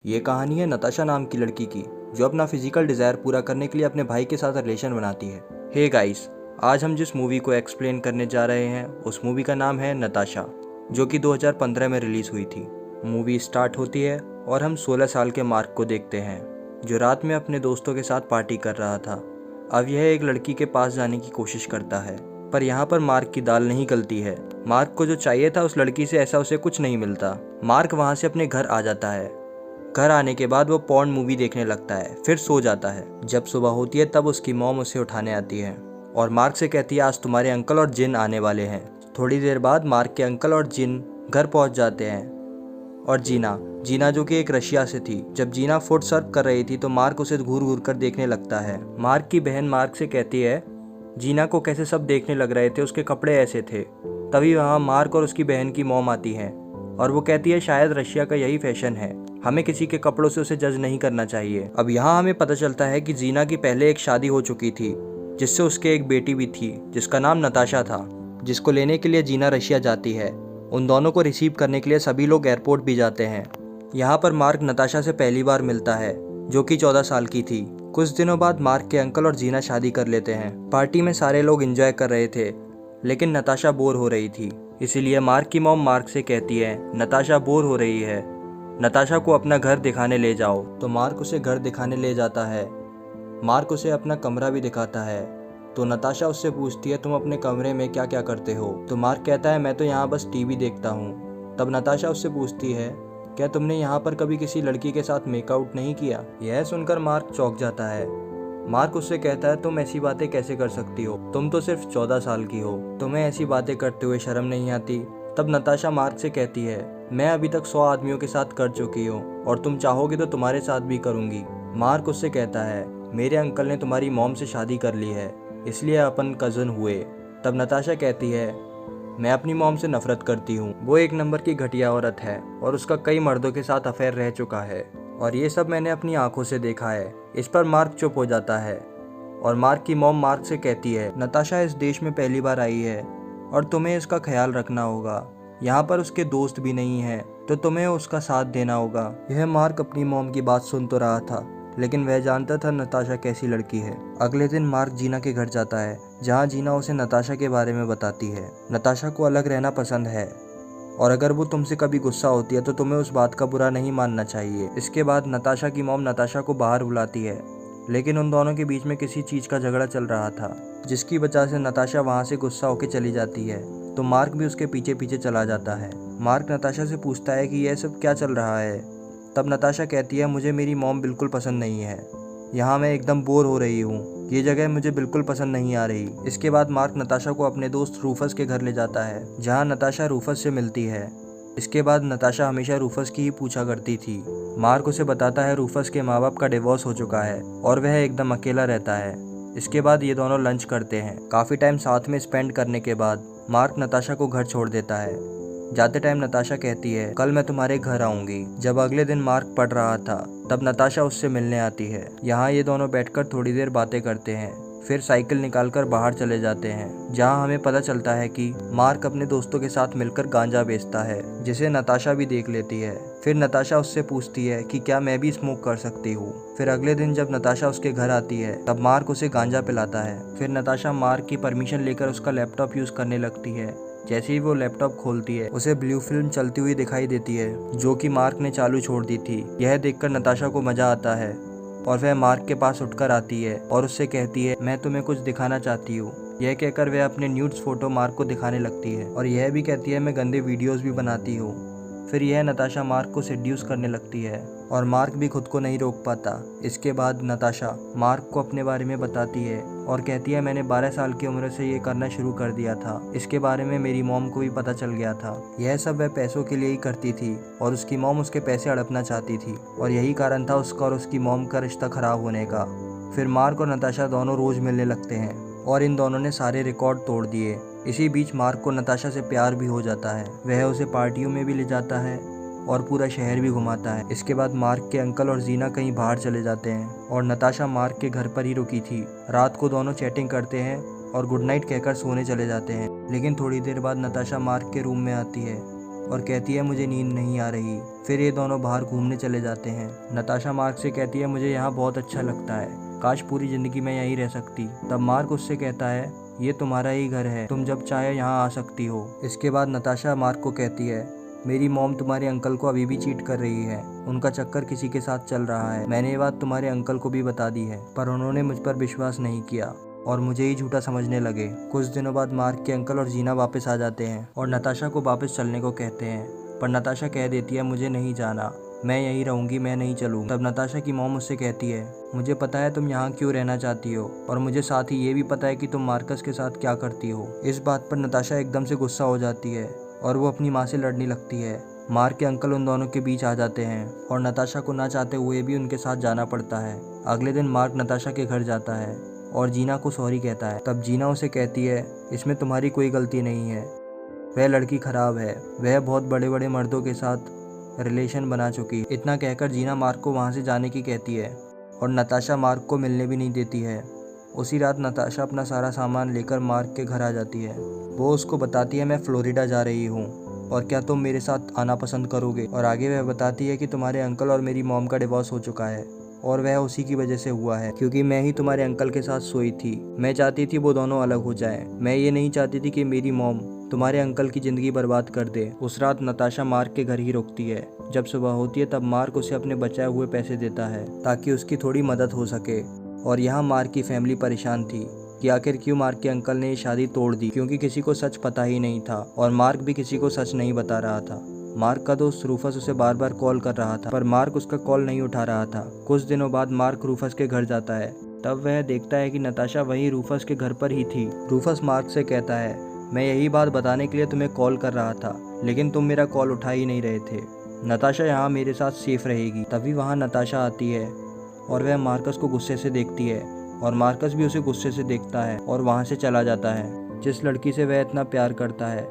ये कहानी है नताशा नाम की लड़की की, जो अपना फिजिकल डिज़ायर पूरा करने के लिए अपने भाई के साथ रिलेशन बनाती है। हे गाइस, आज हम जिस मूवी को एक्सप्लेन करने जा रहे हैं उस मूवी का नाम है नताशा, जो कि 2015 में रिलीज़ हुई थी। मूवी स्टार्ट होती है और हम 16 साल के मार्क को देखते हैं, जो रात में अपने दोस्तों के साथ पार्टी कर रहा था। अब यह एक लड़की के पास जाने की कोशिश करता है, पर यहाँ पर मार्क की दाल नहीं गलती है। मार्क को जो चाहिए था उस लड़की से, ऐसा उसे कुछ नहीं मिलता। मार्क वहाँ से अपने घर आ जाता है। घर आने के बाद वो पॉर्न मूवी देखने लगता है, फिर सो जाता है। जब सुबह होती है तब उसकी मॉम उसे उठाने आती है और मार्क से कहती है आज तुम्हारे अंकल और जिन आने वाले हैं। थोड़ी देर बाद मार्क के अंकल और जिन घर पहुंच जाते हैं और जीना जो कि एक रशिया से थी। जब जीना फूड सर्व कर रही थी तो मार्क उसे घूर घूर कर देखने लगता है। मार्क की बहन मार्क से कहती है जीना को कैसे सब देखने लग रहे थे, उसके कपड़े ऐसे थे। तभी वहाँ मार्क और उसकी बहन की मॉम आती है और वो कहती है शायद रशिया का यही फैशन है, हमें किसी के कपड़ों से उसे जज नहीं करना चाहिए। अब यहाँ हमें पता चलता है कि जीना की पहले एक शादी हो चुकी थी, जिससे उसके एक बेटी भी थी जिसका नाम नताशा था, जिसको लेने के लिए जीना रशिया जाती है। उन दोनों को रिसीव करने के लिए सभी लोग एयरपोर्ट भी जाते हैं। यहाँ पर मार्क नताशा से पहली बार मिलता है, जो कि 14 साल की थी। कुछ दिनों बाद मार्क के अंकल और जीना शादी कर लेते हैं। पार्टी में सारे लोग एंजॉय कर रहे थे, लेकिन नताशा बोर हो रही थी। इसीलिए मार्क की मॉम मार्क से कहती है नताशा बोर हो रही है, नताशा को अपना घर दिखाने ले जाओ। तो मार्क उसे घर दिखाने ले जाता है। मार्क उसे अपना कमरा भी दिखाता है। तो नताशा उससे पूछती है तुम अपने कमरे में क्या क्या करते हो। तो मार्क कहता है मैं तो यहाँ बस टीवी देखता हूँ। तब नताशा उससे पूछती है क्या तुमने यहाँ पर कभी किसी लड़की के साथ मेकआउट नहीं किया। यह सुनकर मार्क चौंक जाता है। मार्क उससे कहता है तुम ऐसी बातें कैसे कर सकती हो, तुम तो सिर्फ 14 साल की हो, तुम्हें ऐसी बातें करते हुए शर्म नहीं आती। तब नताशा मार्क से कहती है मैं अभी तक 100 आदमियों के साथ कर चुकी हूँ और तुम चाहोगे तो तुम्हारे साथ भी करूँगी। मार्क उससे कहता है मेरे अंकल ने तुम्हारी मॉम से शादी कर ली है, इसलिए अपन कज़न हुए। तब नताशा कहती है मैं अपनी मॉम से नफरत करती हूँ, वो एक नंबर की घटिया औरत है और उसका कई मर्दों के साथ अफेयर रह चुका है और ये सब मैंने अपनी आंखों से देखा है। इस पर मार्क चुप हो जाता है और मार्क की मॉम मार्क से कहती है नताशा इस देश में पहली बार आई है और तुम्हें इसका ख्याल रखना होगा। यहाँ पर उसके दोस्त भी नहीं हैं, तो तुम्हें उसका साथ देना होगा। यह मार्क अपनी मॉम की बात सुन तो रहा था, लेकिन वह जानता था नताशा कैसी लड़की है। अगले दिन मार्क जीना के घर जाता है, जहाँ जीना उसे नताशा के बारे में बताती है। नताशा को अलग रहना पसंद है और अगर वो तुमसे कभी गुस्सा होती है तो तुम्हें उस बात का बुरा नहीं मानना चाहिए। इसके बाद नताशा की मॉम नताशा को बाहर बुलाती है, लेकिन उन दोनों के बीच में किसी चीज़ का झगड़ा चल रहा था, जिसकी वजह से नताशा वहाँ से गुस्सा होकर चली जाती है। तो मार्क भी उसके पीछे पीछे चला जाता है। मार्क नताशा से पूछता है कि यह सब क्या चल रहा है। तब नताशा कहती है मुझे मेरी मॉम बिल्कुल पसंद नहीं है, यहाँ मैं एकदम बोर हो रही हूँ, ये जगह मुझे बिल्कुल पसंद नहीं आ रही। इसके बाद मार्क नताशा को अपने दोस्त रूफस के घर ले जाता है, जहाँ नताशा रूफस से मिलती है। इसके बाद नताशा हमेशा रूफस की ही पूछा करती थी। मार्क उसे बताता है रूफस के माँ बाप का डिवोर्स हो चुका है और वह एकदम अकेला रहता है। इसके बाद ये दोनों लंच करते हैं। काफ़ी टाइम साथ में स्पेंड करने के बाद मार्क नताशा को घर छोड़ देता है। जाते टाइम नताशा कहती है कल मैं तुम्हारे घर आऊंगी। जब अगले दिन मार्क पढ़ रहा था तब नताशा उससे मिलने आती है। यहाँ ये दोनों बैठकर थोड़ी देर बातें करते हैं, फिर साइकिल निकालकर बाहर चले जाते हैं, जहाँ हमें पता चलता है कि मार्क अपने दोस्तों के साथ मिलकर गांजा बेचता है, जिसे नताशा भी देख लेती है। फिर नताशा उससे पूछती है कि क्या मैं भी स्मोक कर सकती हूँ। फिर अगले दिन जब नताशा उसके घर आती है तब मार्क उसे गांजा पिलाता है। फिर नताशा मार्क की परमिशन लेकर उसका लैपटॉप यूज करने लगती है। जैसे ही वो लैपटॉप खोलती है उसे ब्लू फिल्म चलती हुई दिखाई देती है, जो कि मार्क ने चालू छोड़ दी थी। यह देखकर नताशा को मजा आता है और वह मार्क के पास उठकर आती है और उससे कहती है मैं तुम्हें कुछ दिखाना चाहती हूँ। यह कहकर वह अपने न्यूड्स फोटो मार्क को दिखाने लगती है और यह भी कहती है मैं गंदे वीडियोस भी बनाती हूँ। फिर यह नताशा मार्क को सेड्यूस करने लगती है और मार्क भी खुद को नहीं रोक पाता। इसके बाद नताशा मार्क को अपने बारे में बताती है और कहती है मैंने 12 साल की उम्र से ये करना शुरू कर दिया था। इसके बारे में मेरी मॉम को भी पता चल गया था। यह सब वह पैसों के लिए ही करती थी और उसकी मॉम उसके पैसे हड़पना चाहती थी और यही कारण था उसका और उसकी मॉम का रिश्ता खराब होने का। फिर मार्क और नताशा दोनों रोज मिलने लगते हैं और इन दोनों ने सारे रिकॉर्ड तोड़ दिए। इसी बीच मार्क को नताशा से प्यार भी हो जाता है। वह उसे पार्टियों में भी ले जाता है और पूरा शहर भी घुमाता है। इसके बाद मार्क के अंकल और जीना कहीं बाहर चले जाते हैं और नताशा मार्क के घर पर ही रुकी थी। रात को दोनों चैटिंग करते हैं और गुड नाइट कहकर सोने चले जाते हैं। लेकिन थोड़ी देर बाद नताशा मार्क के रूम में आती है, और कहती है मुझे नींद नहीं आ रही। फिर ये दोनों बाहर घूमने चले जाते हैं। नताशा मार्क से कहती है मुझे यहाँ बहुत अच्छा लगता है, काश पूरी ज़िंदगी मैं यहीं रह सकती। तब मार्क उससे कहता है ये तुम्हारा ही घर है, तुम जब चाहे यहाँ आ सकती हो। इसके बाद नताशा मार्क को कहती है मेरी मॉम तुम्हारे अंकल को अभी भी चीट कर रही है, उनका चक्कर किसी के साथ चल रहा है। मैंने ये बात तुम्हारे अंकल को भी बता दी है, पर उन्होंने मुझ पर विश्वास नहीं किया और मुझे ही झूठा समझने लगे। कुछ दिनों बाद मार्क के अंकल और जीना वापस आ जाते हैं और नताशा को वापस चलने को कहते हैं, पर नताशा कह देती है मुझे नहीं जाना, मैं यहीं रहूंगी, मैं नहीं चलूँगी। तब नताशा की मॉम उससे कहती है मुझे पता है तुम यहाँ क्यों रहना चाहती हो और मुझे साथ ही ये भी पता है कि तुम मार्कस के साथ क्या करती हो। इस बात पर नताशा एकदम से गुस्सा हो जाती है और वो अपनी माँ से लड़ने लगती है। मार्क के अंकल उन दोनों के बीच आ जाते हैं और नताशा को ना चाहते हुए भी उनके साथ जाना पड़ता है। अगले दिन मार्क नताशा के घर जाता है और जीना को सॉरी कहता है। तब जीना उसे कहती है इसमें तुम्हारी कोई गलती नहीं है, वह लड़की खराब है, वह बहुत बड़े बड़े मर्दों के साथ रिलेशन बना चुकी। इतना कहकर जीना मार्क को वहाँ से जाने की कहती है और नताशा मार्क को मिलने भी नहीं देती है। उसी रात नताशा अपना सारा सामान लेकर मार्क के घर आ जाती है। वो उसको बताती है मैं फ्लोरिडा जा रही हूँ और क्या तुम मेरे साथ आना पसंद करोगे। और आगे वह बताती है कि तुम्हारे अंकल और मेरी मॉम का डिवोर्स हो चुका है और वह उसी की वजह से हुआ है, क्योंकि मैं ही तुम्हारे अंकल के साथ सोई थी। मैं चाहती थी वो दोनों अलग हो जाएं। मैं ये नहीं चाहती थी कि मेरी मॉम तुम्हारे अंकल की ज़िंदगी बर्बाद कर दे। उस रात नताशा मार्क के घर ही रुकती है। जब सुबह होती है तब मार्क उसे अपने बचाए हुए पैसे देता है ताकि उसकी थोड़ी मदद हो सके। और यहाँ मार्क की फैमिली परेशान थी कि आखिर क्यों मार्क के अंकल ने ये शादी तोड़ दी, क्योंकि किसी को सच पता ही नहीं था और मार्क भी किसी को सच नहीं बता रहा था। मार्क का दोस्त रूफस उसे बार बार कॉल कर रहा था पर मार्क उसका कॉल नहीं उठा रहा था। कुछ दिनों बाद मार्क रूफस के घर जाता है। तब वह देखता है कि नताशा वहीं रूफस के घर पर ही थी। रूफस मार्क से कहता है मैं यही बात बताने के लिए तुम्हें कॉल कर रहा था, लेकिन तुम मेरा कॉल उठा ही नहीं रहे थे। नताशा यहाँ मेरे साथ सेफ रहेगी। तभी वहाँ नताशा आती है और वह मार्कस को गुस्से से देखती है और मार्कस भी उसे गुस्से से देखता है और वहाँ से चला जाता है। जिस लड़की से वह इतना प्यार करता है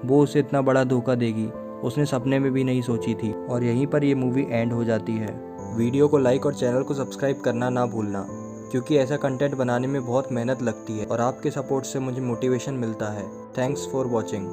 वो उसे इतना बड़ा धोखा देगी उसने सपने में भी नहीं सोची थी। और यहीं पर ये मूवी एंड हो जाती है। वीडियो को लाइक और चैनल को सब्सक्राइब करना ना भूलना, क्योंकि ऐसा कंटेंट बनाने में बहुत मेहनत लगती है और आपके सपोर्ट से मुझे मोटिवेशन मिलता है। Thanks for watching.